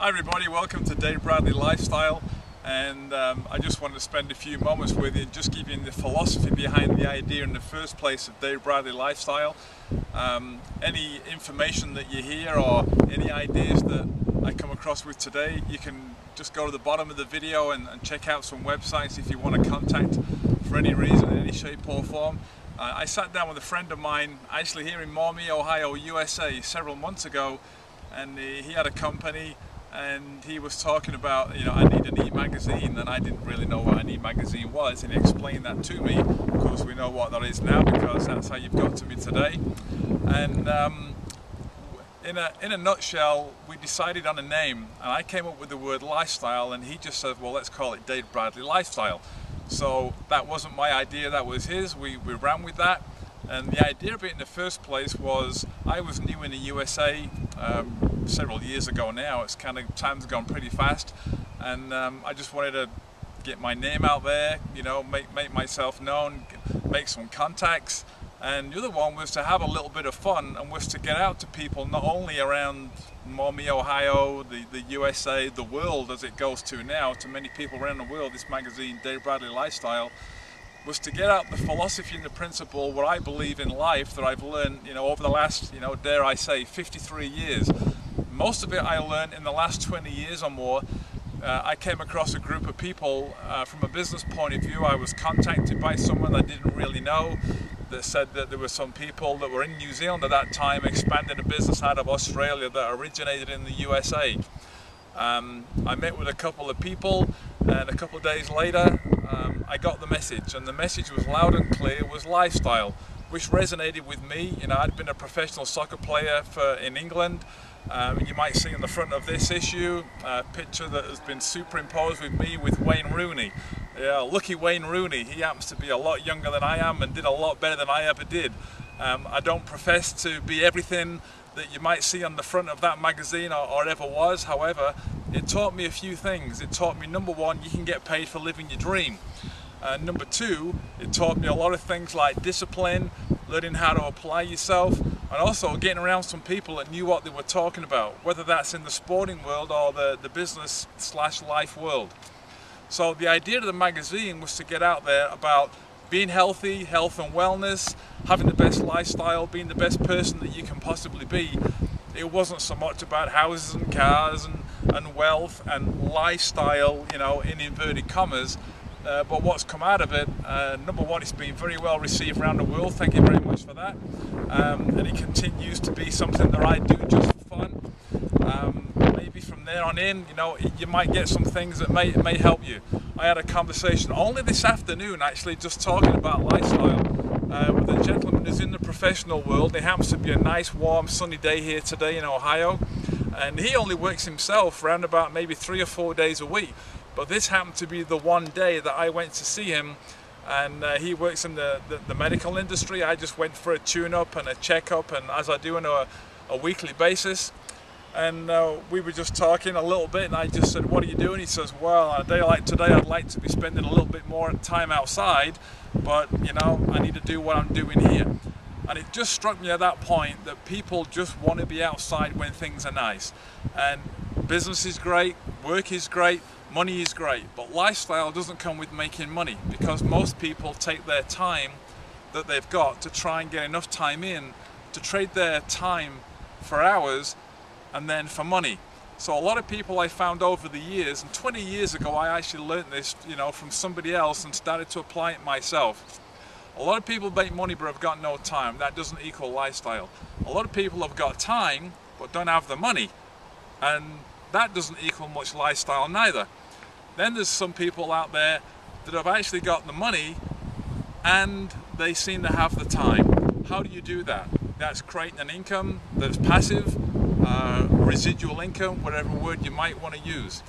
Hi everybody, welcome to Dave Bradley Lifestyle, and I just wanted to spend a few moments with you and just give you the philosophy behind the idea in the first place of Dave Bradley Lifestyle. Any information that you hear or any ideas that I come across with today, you can just go to the bottom of the video and check out some websites if you want to contact for any reason, in any shape or form. I sat down with a friend of mine actually here in Maumee, Ohio, USA several months ago, and he had a company and he was talking about, I need an e-magazine, and I didn't really know what an e-magazine was, and he explained that to me. Of course we know what that is now because that's how you've got to me today. And in a nutshell, we decided on a name, and I came up with the word lifestyle, and he just said, well, let's call it Dave Bradley Lifestyle. So that wasn't my idea, that was his. We ran with that. And the idea of it in the first place was, I was new in the USA several years ago now. It's kind of, time's gone pretty fast, and I just wanted to get my name out there, make myself known, make some contacts. And the other one was to have a little bit of fun, and was to get out to people not only around Maumee, Ohio, the USA, the world as it goes to now, to many people around the world. This magazine, Dave Bradley Lifestyle, was to get out the philosophy and the principle, what I believe in life, that I've learned, over the last, dare I say, 53 years. Most of it I learned in the last 20 years or more. I came across a group of people from a business point of view. I was contacted by someone I didn't really know that said that there were some people that were in New Zealand at that time expanding a business out of Australia that originated in the USA. I met with a couple of people, and a couple of days later I got the message, and the message was loud and clear. It was lifestyle, which resonated with me. I'd been a professional soccer player in England. You might see in the front of this issue a picture that has been superimposed with me with Wayne Rooney. Yeah, lucky Wayne Rooney. He happens to be a lot younger than I am and did a lot better than I ever did. I don't profess to be everything that you might see on the front of that magazine or ever was. However, it taught me a few things. It taught me, number one, you can get paid for living your dream. Number two, it taught me a lot of things like discipline, learning how to apply yourself, and also getting around some people that knew what they were talking about, whether that's in the sporting world or the business/life world. So the idea of the magazine was to get out there about being healthy, health and wellness, having the best lifestyle, being the best person that you can possibly be. It wasn't so much about houses and cars and wealth and lifestyle, in inverted commas. But what's come out of it, number one, it's been very well received around the world. Thank you very much for that. And it continues to be something that I do just for fun. Maybe from there on in, you might get some things that may help you. I had a conversation only this afternoon, actually, just talking about lifestyle with a gentleman who's in the professional world. It happens to be a nice, warm, sunny day here today in Ohio, and he only works himself around about maybe 3 or 4 days a week. But this happened to be the one day that I went to see him, and he works in the medical industry. I just went for a tune-up and a checkup, and as I do on a weekly basis. And we were just talking a little bit, and I just said, what are you doing? He says, well, on a day like today I'd like to be spending a little bit more time outside, but I need to do what I'm doing here. And it just struck me at that point that people just want to be outside when things are nice. And business is great, work is great, money is great, but lifestyle doesn't come with making money, because most people take their time that they've got to try and get enough time in to trade their time for hours and then for money. So a lot of people I found over the years, and 20 years ago I actually learned this, from somebody else and started to apply it myself. A lot of people make money but have got no time. That doesn't equal lifestyle. A lot of people have got time but don't have the money, and that doesn't equal much lifestyle neither. Then there's some people out there that have actually got the money and they seem to have the time. How do you do that? That's creating an income that's passive, residual income, whatever word you might want to use.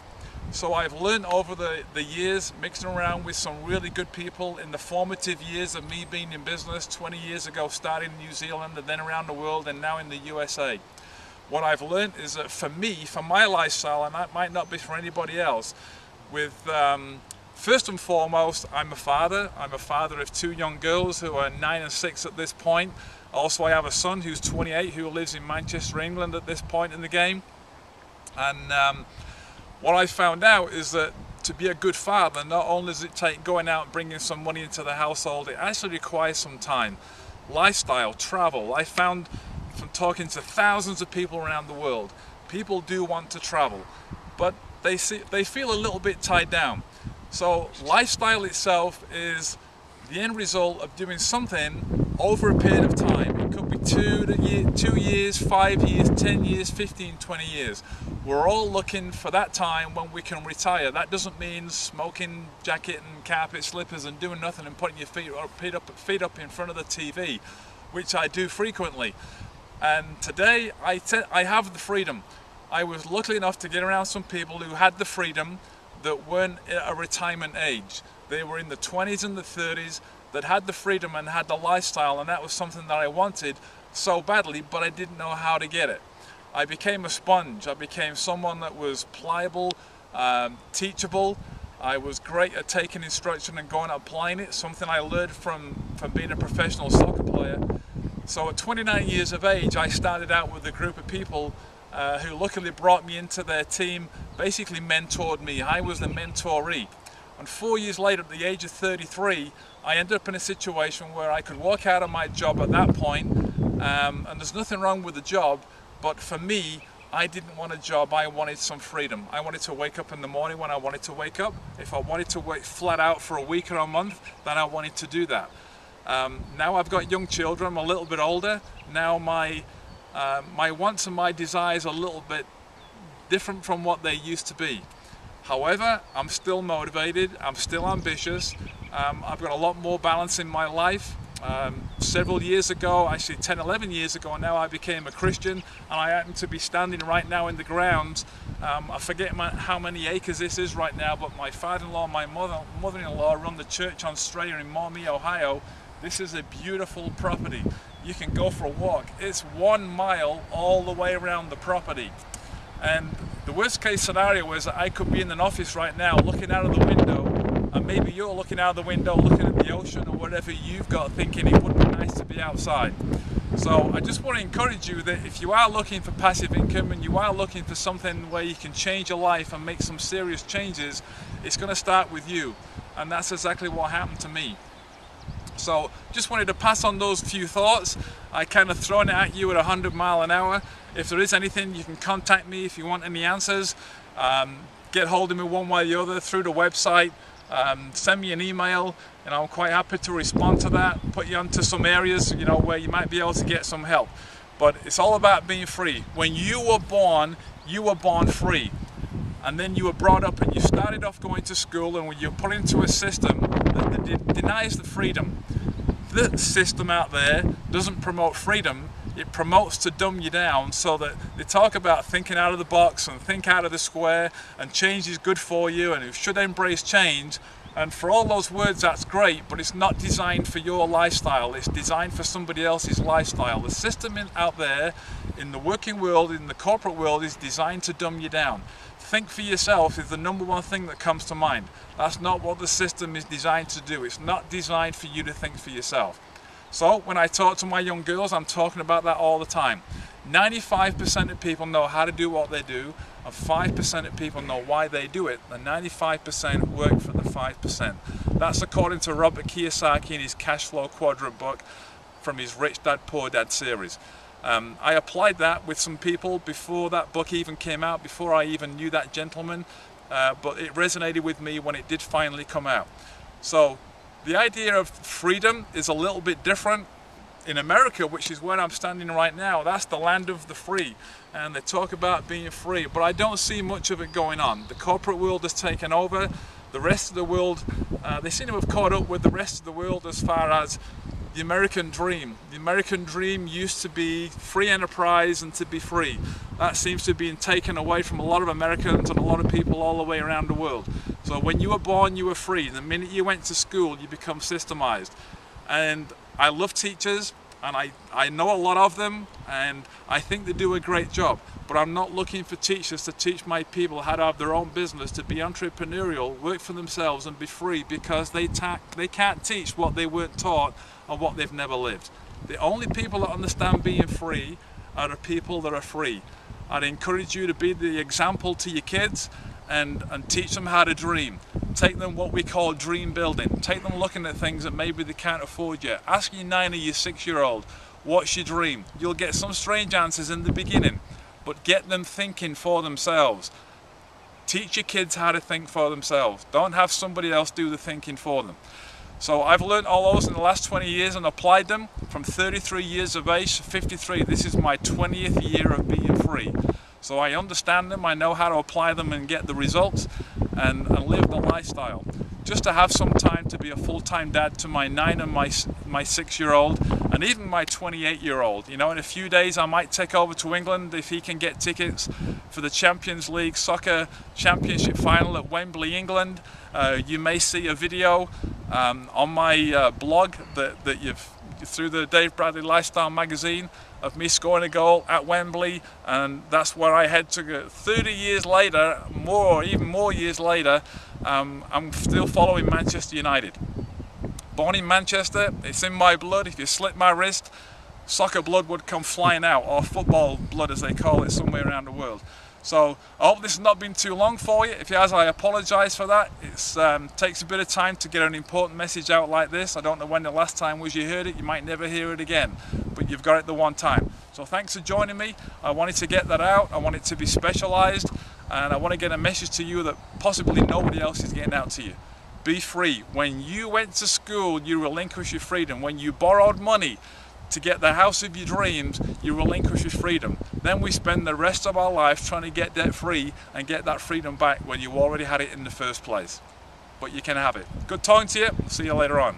So I've learned over the years, mixing around with some really good people in the formative years of me being in business, 20 years ago, starting in New Zealand and then around the world and now in the USA. What I've learned is that for me, for my lifestyle, and that might not be for anybody else, first and foremost, I'm a father. I'm a father of 2 young girls who are 9 and 6 at this point. Also, I have a son who's 28 who lives in Manchester, England at this point in the game. And what I found out is that to be a good father, not only does it take going out and bringing some money into the household, it actually requires some time. Lifestyle, travel. I found from talking to thousands of people around the world, people do want to travel, but they feel a little bit tied down. So lifestyle itself is the end result of doing something over a period of time. It could be 2 years, 5 years, 10 years, 15, 20 years. We're all looking for that time when we can retire. That doesn't mean smoking jacket and carpet slippers and doing nothing and putting your feet up in front of the TV, which I do frequently. And today I have the freedom. I was lucky enough to get around some people who had the freedom that weren't at a retirement age. They were in the 20s and the 30s that had the freedom and had the lifestyle, and that was something that I wanted so badly, but I didn't know how to get it. I became a sponge. I became someone that was pliable, teachable. I was great at taking instruction and going and applying it, something I learned from being a professional soccer player. So at 29 years of age, I started out with a group of people who luckily brought me into their team, basically mentored me. I was the mentoree. And 4 years later, at the age of 33, I ended up in a situation where I could walk out of my job at that point, and there's nothing wrong with the job, but for me, I didn't want a job, I wanted some freedom. I wanted to wake up in the morning when I wanted to wake up. If I wanted to wait flat out for a week or a month, then I wanted to do that. Now I've got young children, I'm a little bit older. Now my wants and my desires are a little bit different from what they used to be. However, I'm still motivated, I'm still ambitious. I've got a lot more balance in my life. Several years ago, actually 10, 11 years ago now, I became a Christian, and I happen to be standing right now in the grounds. I forget how many acres this is right now, but my father-in-law and my mother-in-law run the church on Strayer in Maumee, Ohio. This is a beautiful property. You can go for a walk. It's 1 mile all the way around the property. And the worst case scenario is that I could be in an office right now looking out of the window, and maybe you're looking out of the window looking at the ocean or whatever you've got, thinking it would be nice to be outside. So I just want to encourage you that if you are looking for passive income and you are looking for something where you can change your life and make some serious changes, it's going to start with you. And that's exactly what happened to me. So just wanted to pass on those few thoughts. I kind of thrown it at you at 100 miles an hour. If there is anything, you can contact me if you want any answers. Get hold of me one way or the other through the website. Send me an email, and I'm quite happy to respond to that, put you onto some areas, you know, where you might be able to get some help. But it's all about being free. When you were born free. And then you were brought up and you started off going to school, and when you're put into a system that denies the freedom. The system out there doesn't promote freedom, it promotes to dumb you down, so that they talk about thinking out of the box and think out of the square, and change is good for you and you should embrace change. And for all those words, that's great, but it's not designed for your lifestyle, it's designed for somebody else's lifestyle. The system out there in the working world, in the corporate world, is designed to dumb you down. Think for yourself is the number one thing that comes to mind. That's not what the system is designed to do. It's not designed for you to think for yourself. So when I talk to my young girls, I'm talking about that all the time. 95% of people know how to do what they do, and 5% of people know why they do it. The 95% work for the 5%. That's according to Robert Kiyosaki in his Cash Flow Quadrant book from his Rich Dad Poor Dad series. I applied that with some people before that book even came out, before I even knew that gentleman, but it resonated with me when it did finally come out. So the idea of freedom is a little bit different. In America, which is where I'm standing right now, that's the land of the free, and they talk about being free, but I don't see much of it going on. The corporate world has taken over. The rest of the world, they seem to have caught up with the rest of the world as far as the American dream. The American dream used to be free enterprise and to be free. That seems to be being taken away from a lot of Americans and a lot of people all the way around the world. So when you were born, you were free. The minute you went to school, you become systemized. And I love teachers, and I know a lot of them, and I think they do a great job. But I'm not looking for teachers to teach my people how to have their own business, to be entrepreneurial, work for themselves and be free, because they can't teach what they weren't taught or what they've never lived. The only people that understand being free are the people that are free. I'd encourage you to be the example to your kids and teach them how to dream. Take them what we call dream building. Take them looking at things that maybe they can't afford yet. Ask your 9 or your 6-year-old, what's your dream? You'll get some strange answers in the beginning, but get them thinking for themselves. Teach your kids how to think for themselves. Don't have somebody else do the thinking for them. So I've learned all those in the last 20 years and applied them from 33 years of age to 53. This is my 20th year of being free. So I understand them, I know how to apply them and get the results and live the lifestyle. Just to have some time to be a full-time dad to my 9 and my 6-year-old and even my 28-year-old. You know, in a few days I might take over to England if he can get tickets for the Champions League Soccer Championship Final at Wembley, England. You may see a video on my blog that you've through the Dave Bradley Lifestyle magazine of me scoring a goal at Wembley, and that's where I head to go. 30 years later, even more years later, I'm still following Manchester United. Born in Manchester, it's in my blood. If you slit my wrist, soccer blood would come flying out, or football blood as they call it somewhere around the world. So I hope this has not been too long for you. If it has, I apologise for that. It takes a bit of time to get an important message out like this. I don't know when the last time was you heard it. You might never hear it again, but you've got it the one time. So thanks for joining me. I wanted to get that out. I want it to be specialised, and I want to get a message to you that possibly nobody else is getting out to you. Be free. When you went to school, you relinquished your freedom. When you borrowed money to get the house of your dreams, you relinquish your freedom. Then we spend the rest of our life trying to get debt free and get that freedom back when you already had it in the first place. But you can have it. Good talking to you. See you later on.